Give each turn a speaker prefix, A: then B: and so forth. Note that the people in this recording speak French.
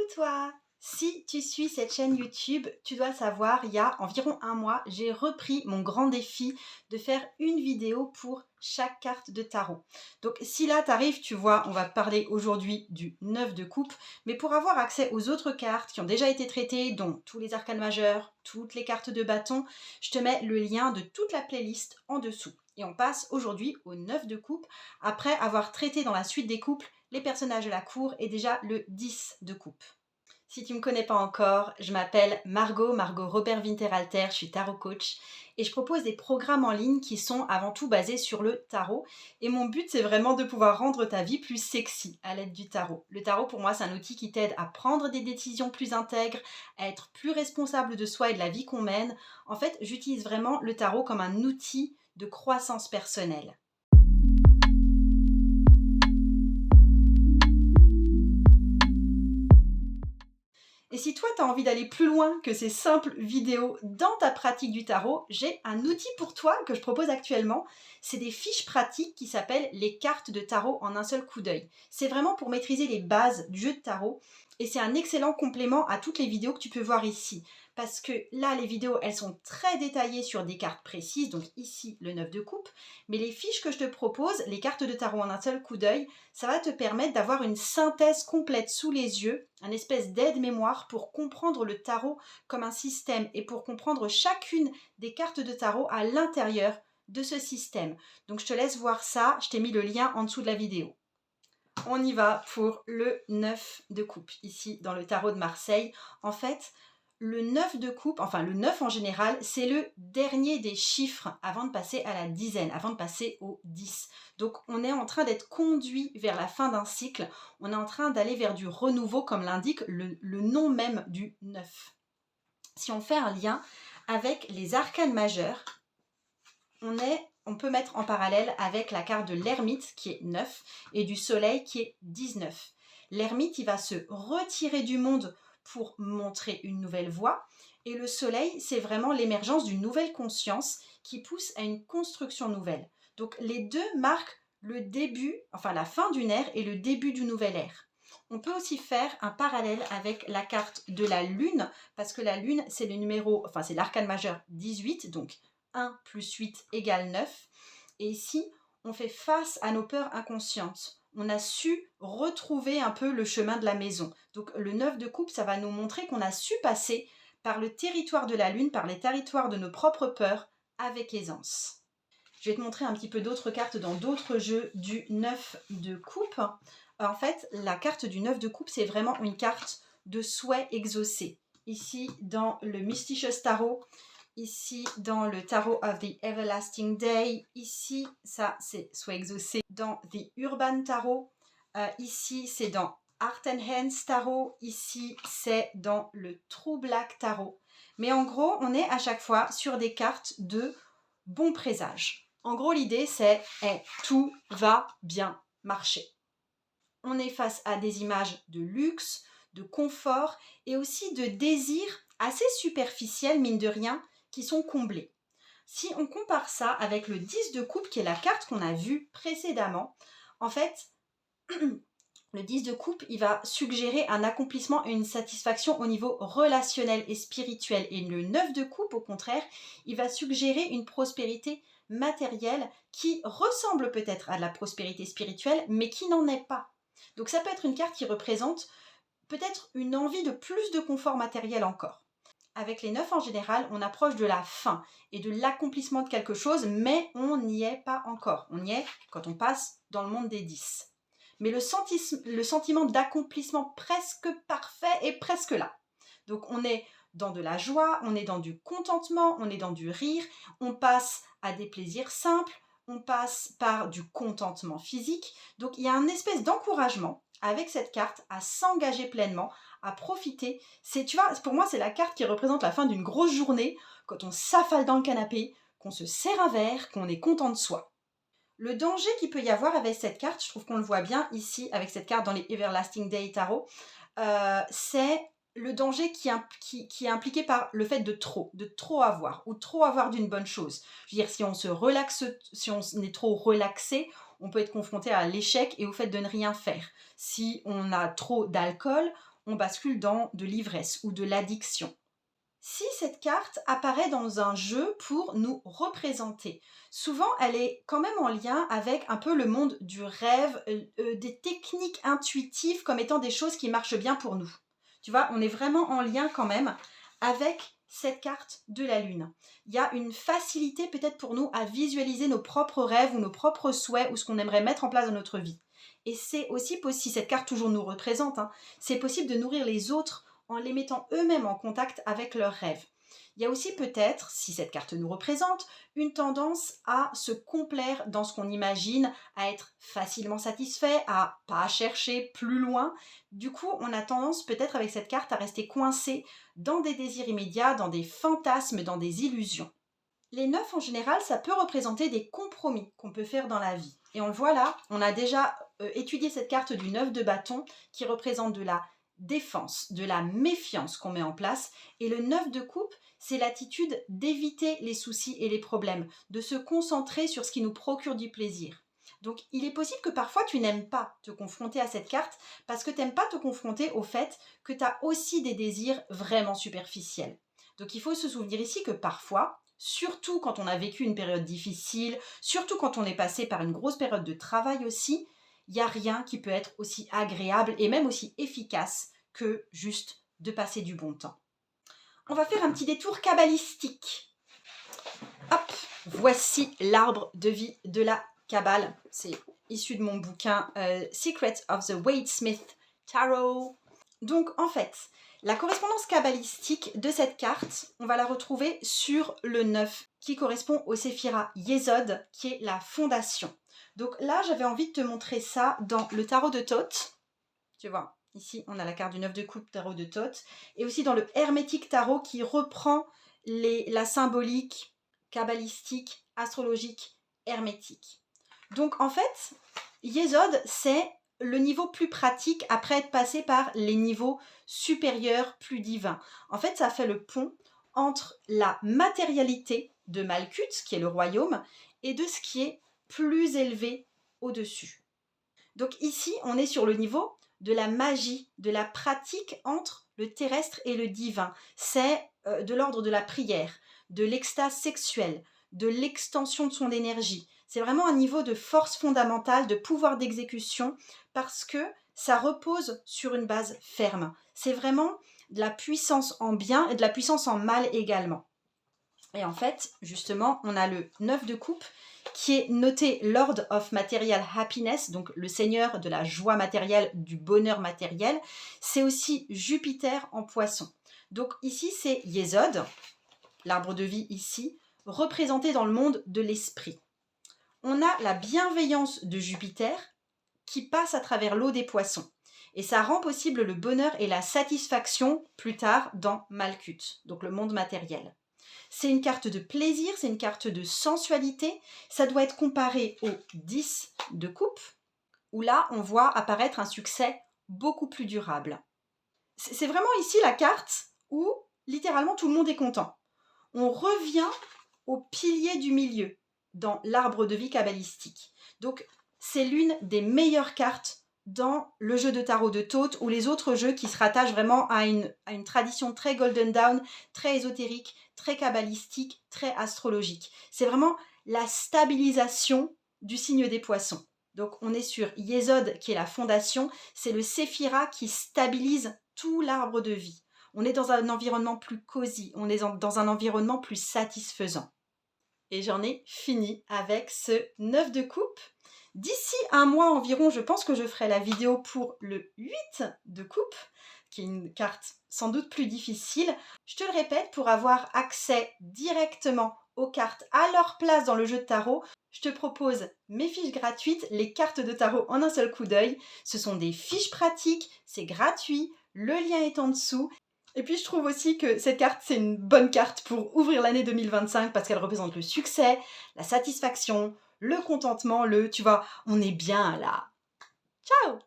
A: Coucou toi! Si tu suis cette chaîne YouTube, tu dois le savoir, il y a environ un mois, j'ai repris mon grand défi de faire une vidéo pour chaque carte de tarot. Donc si là t'arrives, tu vois, on va parler aujourd'hui du 9 de coupe, mais pour avoir accès aux autres cartes qui ont déjà été traitées, dont tous les arcanes majeurs, toutes les cartes de bâton, je te mets le lien de toute la playlist en dessous. Et on passe aujourd'hui au 9 de coupe, après avoir traité dans la suite des couples les personnages de la cour et déjà le 10 de coupe. Si tu ne me connais pas encore, je m'appelle Margot Robert Winterhalter, je suis tarot coach et je propose des programmes en ligne qui sont avant tout basés sur le tarot. Et mon but, c'est vraiment de pouvoir rendre ta vie plus sexy à l'aide du tarot. Le tarot, pour moi, c'est un outil qui t'aide à prendre des décisions plus intègres, à être plus responsable de soi et de la vie qu'on mène. En fait, j'utilise vraiment le tarot comme un outil de croissance personnelle. Et si toi, tu as envie d'aller plus loin que ces simples vidéos dans ta pratique du tarot, j'ai un outil pour toi que je propose actuellement. C'est des fiches pratiques qui s'appellent les cartes de tarot en un seul coup d'œil. C'est vraiment pour maîtriser les bases du jeu de tarot et c'est un excellent complément à toutes les vidéos que tu peux voir ici. Parce que là, les vidéos, elles sont très détaillées sur des cartes précises, donc ici, le 9 de coupe. Mais les fiches que je te propose, les cartes de tarot en un seul coup d'œil, ça va te permettre d'avoir une synthèse complète sous les yeux, un espèce d'aide-mémoire pour comprendre le tarot comme un système et pour comprendre chacune des cartes de tarot à l'intérieur de ce système. Donc je te laisse voir ça, je t'ai mis le lien en dessous de la vidéo. On y va pour le 9 de coupe, ici dans le tarot de Marseille. En fait, le 9 de coupe, enfin le 9 en général, c'est le dernier des chiffres avant de passer à la dizaine, avant de passer au 10. Donc on est en train d'être conduit vers la fin d'un cycle, on est en train d'aller vers du renouveau comme l'indique le nom même du 9. Si on fait un lien avec les arcanes majeures, on peut mettre en parallèle avec la carte de l'ermite qui est 9 et du soleil qui est 19. L'ermite, il va se retirer du monde pour montrer une nouvelle voie et le soleil, c'est vraiment l'émergence d'une nouvelle conscience qui pousse à une construction nouvelle. Donc les deux marquent le début, enfin la fin d'une ère et le début d'une nouvelle ère. On peut aussi faire un parallèle avec la carte de la lune parce que la lune, c'est le numéro, enfin c'est l'arcane majeur 18, donc 1 plus 8 égale 9. Et ici, on fait face à nos peurs inconscientes. On a su retrouver un peu le chemin de la maison. Donc le 9 de coupe, ça va nous montrer qu'on a su passer par le territoire de la lune, par les territoires de nos propres peurs, avec aisance. Je vais te montrer un petit peu d'autres cartes dans d'autres jeux du 9 de coupe. En fait, la carte du 9 de coupe, c'est vraiment une carte de souhait exaucé. Ici, dans le Mysterious Tarot, ici dans le Tarot of the Everlasting Day, ici ça c'est soit exaucé dans The Urban Tarot, ici c'est dans Art and Hands Tarot, ici c'est dans le True Black Tarot. Mais en gros, on est à chaque fois sur des cartes de bon présage. En gros, l'idée c'est tout va bien marcher. On est face à des images de luxe, de confort et aussi de désirs assez superficiels, mine de rien, qui sont comblés. Si on compare ça avec le 10 de coupe, qui est la carte qu'on a vue précédemment, en fait, le 10 de coupe, il va suggérer un accomplissement et une satisfaction au niveau relationnel et spirituel. Et le 9 de coupe, au contraire, il va suggérer une prospérité matérielle qui ressemble peut-être à de la prospérité spirituelle, mais qui n'en est pas. Donc ça peut être une carte qui représente peut-être une envie de plus de confort matériel encore. Avec les 9 en général, on approche de la fin et de l'accomplissement de quelque chose, mais on n'y est pas encore. On y est quand on passe dans le monde des 10. Mais le sentiment d'accomplissement presque parfait est presque là. Donc on est dans de la joie, on est dans du contentement, on est dans du rire, on passe à des plaisirs simples, on passe par du contentement physique. Donc il y a un espèce d'encouragement avec cette carte à s'engager pleinement, à profiter. Tu vois, pour moi, c'est la carte qui représente la fin d'une grosse journée, quand on s'affale dans le canapé, qu'on se sert un verre, qu'on est content de soi. Le danger qu'il peut y avoir avec cette carte, je trouve qu'on le voit bien ici, avec cette carte dans les Everlasting Day Tarot, c'est le danger qui est impliqué par le fait de trop avoir, ou trop avoir d'une bonne chose. Je veux dire, si on est trop relaxé, on peut être confronté à l'échec et au fait de ne rien faire. Si on a trop d'alcool, on bascule dans de l'ivresse ou de l'addiction. Si cette carte apparaît dans un jeu pour nous représenter, souvent elle est quand même en lien avec un peu le monde du rêve, des techniques intuitives comme étant des choses qui marchent bien pour nous. Tu vois, on est vraiment en lien quand même avec cette carte de la lune. Il y a une facilité peut-être pour nous à visualiser nos propres rêves ou nos propres souhaits ou ce qu'on aimerait mettre en place dans notre vie. Et c'est aussi possible, si cette carte toujours nous représente, hein, c'est possible de nourrir les autres en les mettant eux-mêmes en contact avec leurs rêves. Il y a aussi peut-être, si cette carte nous représente, une tendance à se complaire dans ce qu'on imagine, à être facilement satisfait, à pas chercher plus loin. Du coup, on a tendance peut-être avec cette carte à rester coincé dans des désirs immédiats, dans des fantasmes, dans des illusions. Les neufs, en général, ça peut représenter des compromis qu'on peut faire dans la vie. Et on le voit là, on a déjà étudié cette carte du 9 de bâton qui représente de la défense, de la méfiance qu'on met en place. Et le 9 de coupe, c'est l'attitude d'éviter les soucis et les problèmes, de se concentrer sur ce qui nous procure du plaisir. Donc il est possible que parfois tu n'aimes pas te confronter à cette carte parce que tu n'aimes pas te confronter au fait que tu as aussi des désirs vraiment superficiels. Donc il faut se souvenir ici que parfois, surtout quand on a vécu une période difficile, surtout quand on est passé par une grosse période de travail aussi, il n'y a rien qui peut être aussi agréable et même aussi efficace que juste de passer du bon temps. On va faire un petit détour kabbalistique. Hop, voici l'arbre de vie de la Kabbale. C'est issu de mon bouquin Secrets of the Wade-Smith Tarot. Donc en fait, la correspondance kabbalistique de cette carte, on va la retrouver sur le 9 qui correspond au Séphira Yesod, qui est la fondation. Donc là, j'avais envie de te montrer ça dans le tarot de Thoth. Tu vois, ici, on a la carte du 9 de coupe, tarot de Thoth. Et aussi dans le Hermétique Tarot qui reprend la symbolique kabbalistique, astrologique, hermétique. Donc en fait, Yesod, c'est le niveau plus pratique après être passé par les niveaux supérieurs, plus divins. En fait, ça fait le pont entre la matérialité de Malkuth, qui est le royaume, et de ce qui est plus élevé au-dessus. Donc ici, on est sur le niveau de la magie, de la pratique entre le terrestre et le divin. C'est de l'ordre de la prière, de l'extase sexuelle, de l'extension de son énergie. C'est vraiment un niveau de force fondamentale, de pouvoir d'exécution, parce que ça repose sur une base ferme. C'est vraiment de la puissance en bien et de la puissance en mal également. Et en fait, justement, on a le 9 de coupe qui est noté Lord of Material Happiness, donc le seigneur de la joie matérielle, du bonheur matériel. C'est aussi Jupiter en poisson. Donc ici, c'est Yesod, l'arbre de vie ici, représenté dans le monde de l'esprit. On a la bienveillance de Jupiter qui passe à travers l'eau des poissons. Et ça rend possible le bonheur et la satisfaction plus tard dans Malkuth, donc le monde matériel. C'est une carte de plaisir, c'est une carte de sensualité. Ça doit être comparé au 10 de coupe, où là, on voit apparaître un succès beaucoup plus durable. C'est vraiment ici la carte où, littéralement, tout le monde est content. On revient au pilier du milieu dans l'arbre de vie kabbalistique. Donc, c'est l'une des meilleures cartes dans le jeu de tarot de Thoth ou les autres jeux qui se rattachent vraiment à une tradition très Golden Dawn, très ésotérique, très kabbalistique, très astrologique. C'est vraiment la stabilisation du signe des poissons. Donc on est sur Yesod qui est la fondation, c'est le Séphira qui stabilise tout l'arbre de vie. On est dans un environnement plus cosy, on est dans un environnement plus satisfaisant. Et j'en ai fini avec ce 9 de coupe. D'ici un mois environ, je pense que je ferai la vidéo pour le 8 de coupe, qui est une carte sans doute plus difficile. Je te le répète, pour avoir accès directement aux cartes à leur place dans le jeu de tarot, je te propose mes fiches gratuites, les cartes de tarot en un seul coup d'œil. Ce sont des fiches pratiques, c'est gratuit, le lien est en dessous. Et puis je trouve aussi que cette carte, c'est une bonne carte pour ouvrir l'année 2025 parce qu'elle représente le succès, la satisfaction, le contentement, tu vois, on est bien là. Ciao!